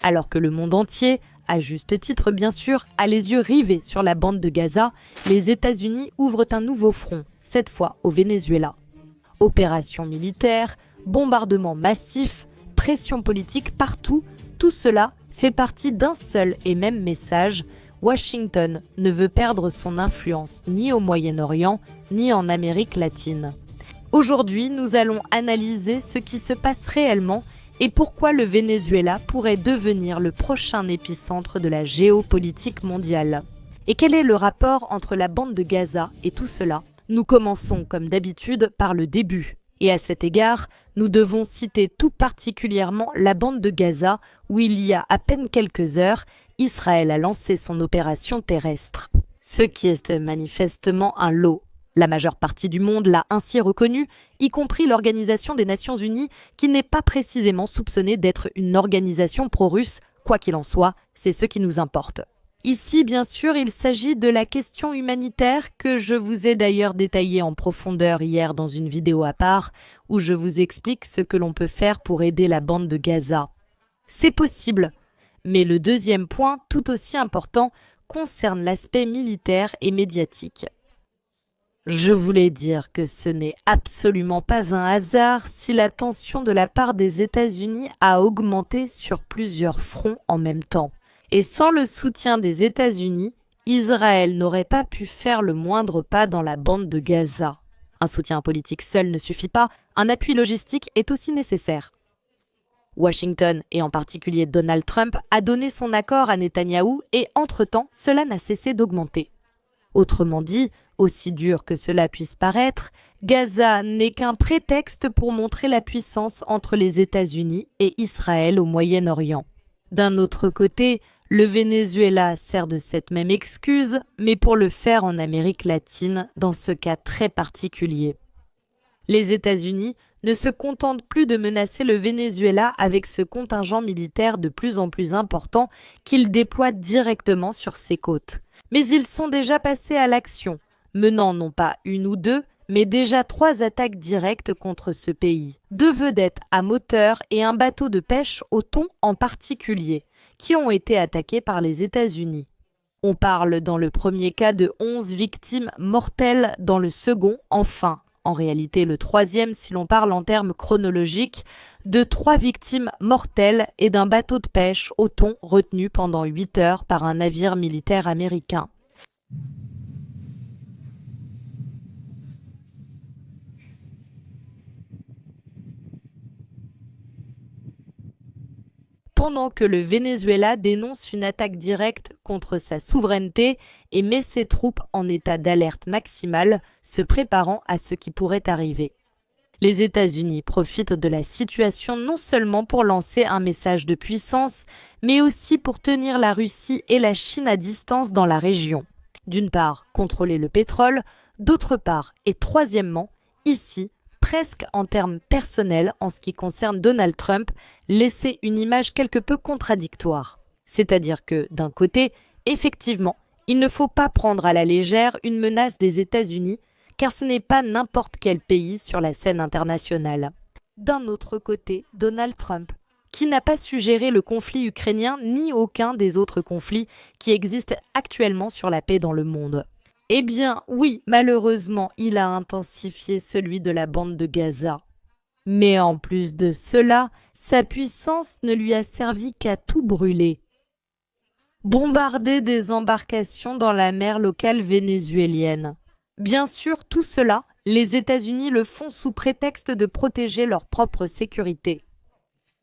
Alors que le monde entier, à juste titre bien sûr, a les yeux rivés sur la bande de Gaza, les États-Unis ouvrent un nouveau front, cette fois au Venezuela. Opérations militaires, bombardements massifs, pression politique partout, tout cela fait partie d'un seul et même message. Washington ne veut perdre son influence ni au Moyen-Orient, ni en Amérique latine. Aujourd'hui, nous allons analyser ce qui se passe réellement et pourquoi le Venezuela pourrait devenir le prochain épicentre de la géopolitique mondiale. Et quel est le rapport entre la bande de Gaza et tout cela? Nous commençons comme d'habitude par le début. Et à cet égard, nous devons citer tout particulièrement la bande de Gaza où il y a à peine quelques heures, Israël a lancé son opération terrestre. Ce qui est manifestement un lot. La majeure partie du monde l'a ainsi reconnu, y compris l'Organisation des Nations Unies, qui n'est pas précisément soupçonnée d'être une organisation pro-russe. Quoi qu'il en soit, c'est ce qui nous importe. Ici, bien sûr, il s'agit de la question humanitaire que je vous ai d'ailleurs détaillée en profondeur hier dans une vidéo à part, où je vous explique ce que l'on peut faire pour aider la bande de Gaza. C'est possible, mais le deuxième point, tout aussi important, concerne l'aspect militaire et médiatique. Je voulais dire que ce n'est absolument pas un hasard si la tension de la part des États-Unis a augmenté sur plusieurs fronts en même temps. Et sans le soutien des États-Unis, Israël n'aurait pas pu faire le moindre pas dans la bande de Gaza. Un soutien politique seul ne suffit pas, un appui logistique est aussi nécessaire. Washington, et en particulier Donald Trump, a donné son accord à Netanyahou et entre-temps, cela n'a cessé d'augmenter. Autrement dit, aussi dur que cela puisse paraître, Gaza n'est qu'un prétexte pour montrer la puissance entre les États-Unis et Israël au Moyen-Orient. D'un autre côté, le Venezuela sert de cette même excuse, mais pour le faire en Amérique latine, dans ce cas très particulier. Les États-Unis ne se contentent plus de menacer le Venezuela avec ce contingent militaire de plus en plus important qu'ils déploient directement sur ses côtes. Mais ils sont déjà passés à l'action, menant non pas une ou deux, mais déjà 3 attaques directes contre ce pays. 2 vedettes à moteur et un bateau de pêche au thon en particulier, qui ont été attaqués par les États-Unis. On parle dans le premier cas de 11 victimes mortelles, dans le second, enfin, en réalité le troisième si l'on parle en termes chronologiques, de 3 victimes mortelles et d'un bateau de pêche au thon retenu pendant 8 heures par un navire militaire américain. Pendant que le Venezuela dénonce une attaque directe contre sa souveraineté et met ses troupes en état d'alerte maximale, se préparant à ce qui pourrait arriver. Les États-Unis profitent de la situation non seulement pour lancer un message de puissance, mais aussi pour tenir la Russie et la Chine à distance dans la région. D'une part, contrôler le pétrole, d'autre part, et troisièmement, ici, presque en termes personnels en ce qui concerne Donald Trump, laisser une image quelque peu contradictoire. C'est-à-dire que, d'un côté, effectivement, il ne faut pas prendre à la légère une menace des États-Unis, car ce n'est pas n'importe quel pays sur la scène internationale. D'un autre côté, Donald Trump, qui n'a pas su gérer le conflit ukrainien ni aucun des autres conflits qui existent actuellement sur la paix dans le monde. Eh bien, oui, malheureusement, il a intensifié celui de la bande de Gaza. Mais en plus de cela, sa puissance ne lui a servi qu'à tout brûler. Bombarder des embarcations dans la mer locale vénézuélienne. Bien sûr, tout cela, les États-Unis le font sous prétexte de protéger leur propre sécurité.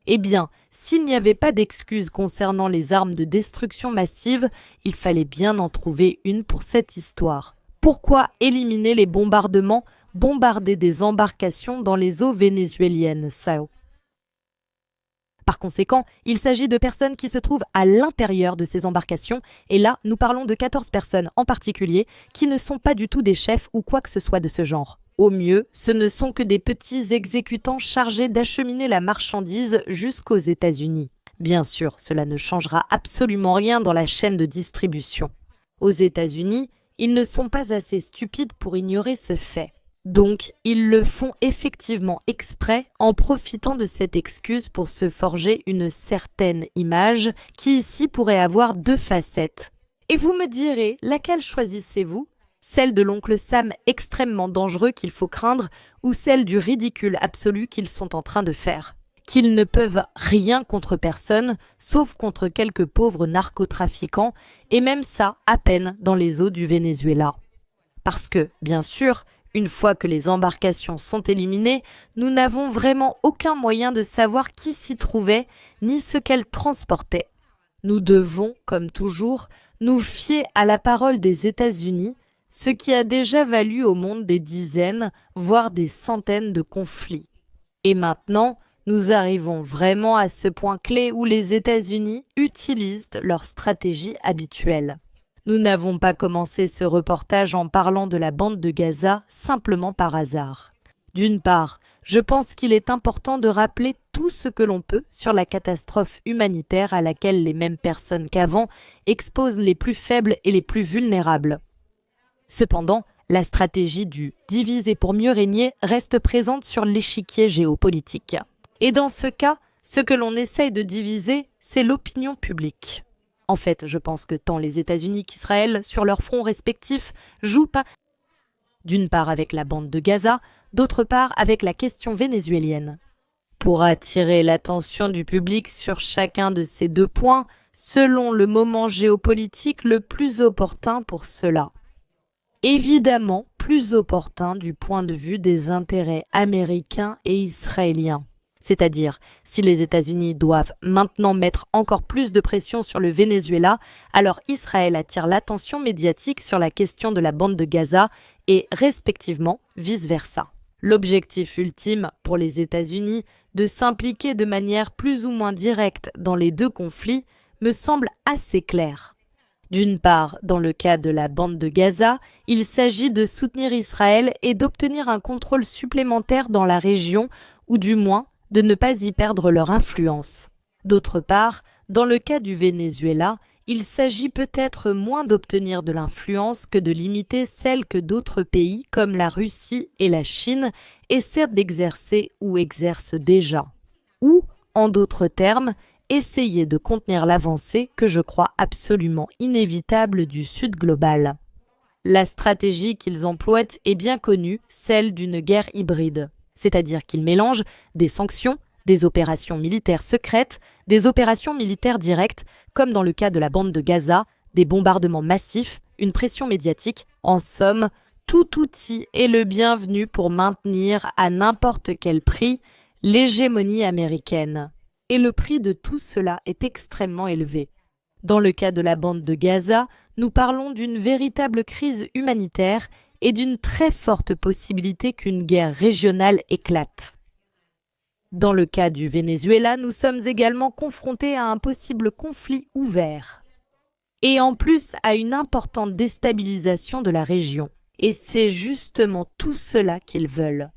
Eh bien, s'il n'y avait pas d'excuse concernant les armes de destruction massive, il fallait bien en trouver une pour cette histoire. Pourquoi éliminer les bombardements, bombarder des embarcations dans les eaux vénézuéliennes, Sao? Par conséquent, il s'agit de personnes qui se trouvent à l'intérieur de ces embarcations, et là, nous parlons de 14 personnes en particulier qui ne sont pas du tout des chefs ou quoi que ce soit de ce genre. Au mieux, ce ne sont que des petits exécutants chargés d'acheminer la marchandise jusqu'aux États-Unis. Bien sûr, cela ne changera absolument rien dans la chaîne de distribution. Aux États-Unis, ils ne sont pas assez stupides pour ignorer ce fait. Donc, ils le font effectivement exprès en profitant de cette excuse pour se forger une certaine image qui ici pourrait avoir deux facettes. Et vous me direz, laquelle choisissez-vous ? Celle de l'oncle Sam extrêmement dangereux qu'il faut craindre ou celle du ridicule absolu qu'ils sont en train de faire ? Qu'ils ne peuvent rien contre personne, sauf contre quelques pauvres narcotrafiquants, et même ça à peine dans les eaux du Venezuela. Parce que, bien sûr, une fois que les embarcations sont éliminées, nous n'avons vraiment aucun moyen de savoir qui s'y trouvait, ni ce qu'elles transportaient. Nous devons, comme toujours, nous fier à la parole des États-Unis, ce qui a déjà valu au monde des dizaines, voire des centaines de conflits. Et maintenant, nous arrivons vraiment à ce point clé où les États-Unis utilisent leur stratégie habituelle. Nous n'avons pas commencé ce reportage en parlant de la bande de Gaza simplement par hasard. D'une part, je pense qu'il est important de rappeler tout ce que l'on peut sur la catastrophe humanitaire à laquelle les mêmes personnes qu'avant exposent les plus faibles et les plus vulnérables. Cependant, la stratégie du « diviser pour mieux régner » reste présente sur l'échiquier géopolitique. Et dans ce cas, ce que l'on essaye de diviser, c'est l'opinion publique. En fait, je pense que tant les États-Unis qu'Israël, sur leurs fronts respectifs, jouent pas d'une part avec la bande de Gaza, d'autre part avec la question vénézuélienne. Pour attirer l'attention du public sur chacun de ces deux points, selon le moment géopolitique le plus opportun pour cela. Évidemment, plus opportun du point de vue des intérêts américains et israéliens. C'est-à-dire, si les États-Unis doivent maintenant mettre encore plus de pression sur le Venezuela, alors Israël attire l'attention médiatique sur la question de la bande de Gaza et, respectivement, vice-versa. L'objectif ultime pour les États-Unis de s'impliquer de manière plus ou moins directe dans les deux conflits me semble assez clair. D'une part, dans le cas de la bande de Gaza, il s'agit de soutenir Israël et d'obtenir un contrôle supplémentaire dans la région, ou du moins de ne pas y perdre leur influence. D'autre part, dans le cas du Venezuela, il s'agit peut-être moins d'obtenir de l'influence que de limiter celle que d'autres pays comme la Russie et la Chine essaient d'exercer ou exercent déjà. Ou, en d'autres termes, essayer de contenir l'avancée que je crois absolument inévitable du Sud global. La stratégie qu'ils emploient est bien connue, celle d'une guerre hybride. C'est-à-dire qu'ils mélangent des sanctions, des opérations militaires secrètes, des opérations militaires directes, comme dans le cas de la bande de Gaza, des bombardements massifs, une pression médiatique. En somme, tout outil est le bienvenu pour maintenir à n'importe quel prix l'hégémonie américaine. Et le prix de tout cela est extrêmement élevé. Dans le cas de la bande de Gaza, nous parlons d'une véritable crise humanitaire et d'une très forte possibilité qu'une guerre régionale éclate. Dans le cas du Venezuela, nous sommes également confrontés à un possible conflit ouvert. Et en plus à une importante déstabilisation de la région. Et c'est justement tout cela qu'ils veulent.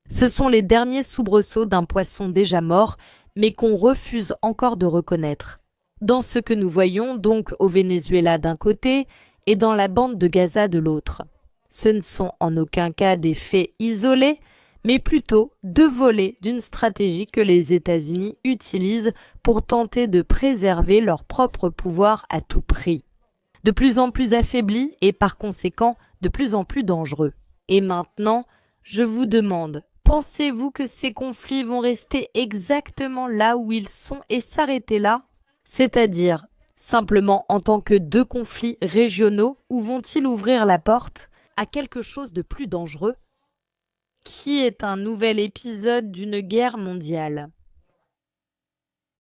Ce sont les derniers soubresauts d'un poisson déjà mort, mais qu'on refuse encore de reconnaître. Dans ce que nous voyons donc au Venezuela d'un côté et dans la bande de Gaza de l'autre. Ce ne sont en aucun cas des faits isolés, mais plutôt deux volets d'une stratégie que les États-Unis utilisent pour tenter de préserver leur propre pouvoir à tout prix. De plus en plus affaibli et par conséquent de plus en plus dangereux. Et maintenant, je vous demande, pensez-vous que ces conflits vont rester exactement là où ils sont et s'arrêter là ? C'est-à-dire, simplement en tant que deux conflits régionaux, ou vont-ils ouvrir la porte à quelque chose de plus dangereux, qui est un nouvel épisode d'une guerre mondiale ?